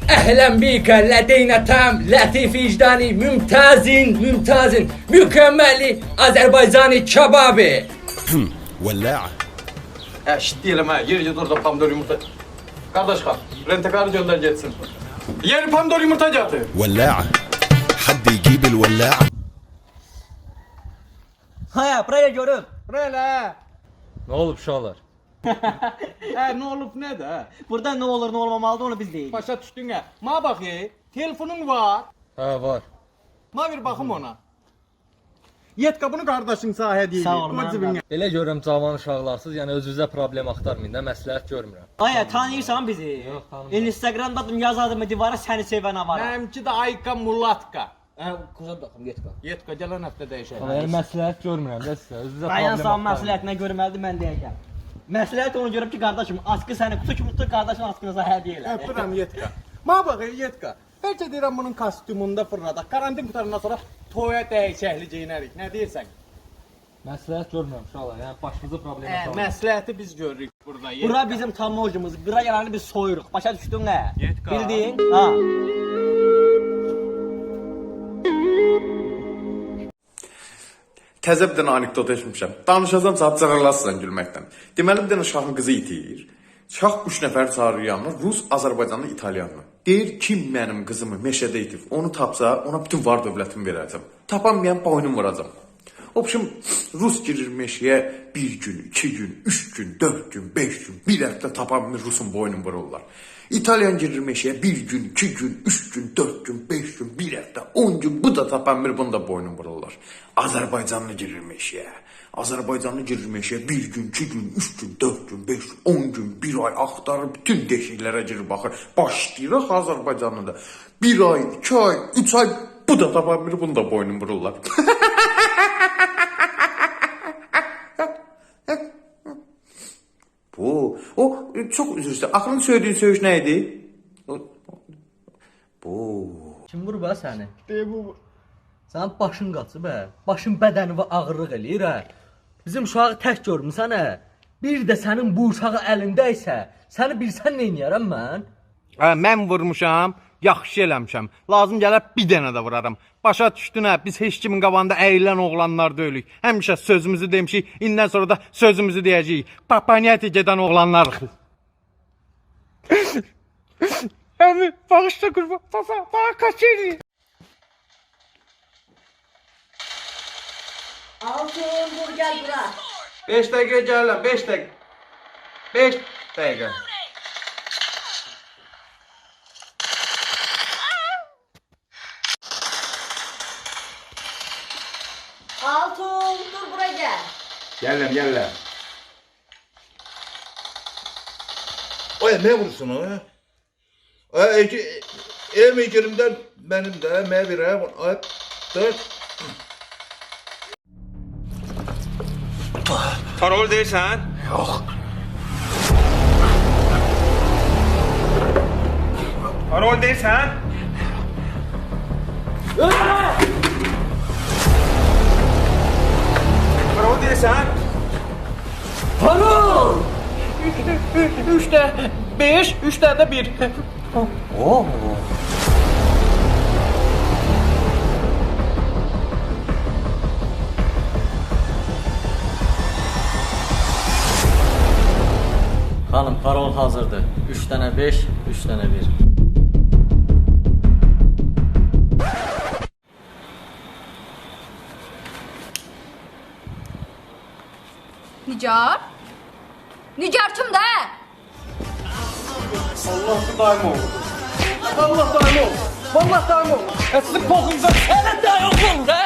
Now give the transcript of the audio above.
Ehlen bike ledeyne tam latif vicdani mümtazin mükemmeli Azerbaycani kebabı. ولاعة Şşt diyelim ha, yerice dur da pomidor yumurta. Kardeş kal, rentekarı gönder geçsin. Yeri pomidor yumurta getir. ولاعة حد يجيب الولاعة. Ha, buraya görüm. Böyle. Ne olup uşaqlar? Ne olup ne de? Burada ne olur ne olmamalıdır onu biz deyirik. Başa düştün ha. Ma bak ya, telefonun var. Ha var. Ma bir bakım ona. Yetka bunu kardeşin sahibi değil. Sağ ol, mənim Elə görürəm cavan uşaqlarsız, yəni özünüzə problem axtarmayın da, məsləhət görmürəm. Aya, tanıyırsan bizi? Yox, tanımıyorum. Instagramda yaz adımı divara seni sevən var. Benimki de Ayka Mulatka. Kuza baxım, yetka. Yetka gelen hafta değişelim. Amma yəni məsləhət görmürəm də sizə, özünüzə Dayan problem sağ axtarmayın. məsuliyyətinə görməlidir mən deyəcəm. Məsləhət onu görüb ki, qardaşım, askı səni kutu kimi tutur, qardaşın askınıza hədiyyə elə. Öpürəm Yetka. Ma bak ya Yetka. Bəlkə deyirəm bunun kostyumunda fırladaq. Karantin qutarandan sonra toya dəyişəkli geyinərik. Nə deyirsən? Məsləhət görmürəm uşaqlar, yəni başınızı problem axtarmayın. Məsləhəti biz görürük burada. Yetka. Bura bizim tamojumuz, bura gələni biz soyuruq. Başa düşdün nə? Yetka. Bildin? Ha. Təzə bir dənə anekdot eşitmişəm. Danışacağam, çağırılasın gülməkdən. Deməli bir dənə şahın qızı itir. Şah 3 nəfər çağırır yanına, Rus, Azərbaycanlı, İtalyanlı. Deyir, kim mənim qızımı meşədə itib, onu tapsa, ona bütün var dövlətimi verəcəm. Tapanmayan boynum vuracam. Obşum, Rus girir meşəyə 1 gün, 2 gün, 3 gün, 4 gün, 5 gün, bir həftə tapanmır Rusun boynunu vururlar. İtalyan girir meşəyə 1 gün, 2 gün, 3 gün, 4 gün, 5 gün, bir həftə, 10 gün, bu da tapanmır, bunu da boynunu vururlar. Azərbaycanlı girir meşəyə. Azərbaycanlı girir meşəyə 1 gün, 2 gün, 3 gün, 4 gün, 5 gün, 10 gün, 1 ay axtarır, bütün deşiklərə girir baxır. Başlayırıq Azərbaycanlı da. 1 ay, 2 ay, 3 ay, bu da tapanmır, bunu da boynunu vururlar. O çok üzr istəyirəm. Axırın söylediğin söyüş nə idi? Kim vurub ha səni? Bu Sənin başın qaçıb hə. Başın bədəninə ağırlıq eləyir hə. Bizim uşağı tək görmüsən hə. Bir də sənin bu uşağı əlində isə, səni bilsən nə edərəm mən? Mən vurmuşam, yaxşı eləmişəm. Lazım gələr bir dənə də vuraram. Başa düşdün hə, biz heç kimin qabağında əyilən oğlanlar deyilik. Həmişə sözümüzü demişik, indən sonra da sözümüzü deyəcəyik. Papaniyati gedən oğlanlarıq. Əmi, bağışla qurban, baba, kaçırır. Altın dur gel bura. 5 dəqiqə gəlirəm, 5 dəqiqə. 5 dəqiqə. Altın dur buraya gel. Gəlirəm. Ay, nə vurursun o? Ay, ev meykerimdən mənim də, mənə verəm. Ay, dört. Parol deyirsən? Yox. Parol deyirsən? Parol deyirsən? Parol! 3'də 5, 3'də də 1. Xanım, parol hazırdır. 3 dənə 5, 3 dənə 1. Nigar? Nigar kimdə? Allah daim ol. Allah daim ol. Vallahi daim ol. Sizin kokunuzda Sənə də yox olur, hə?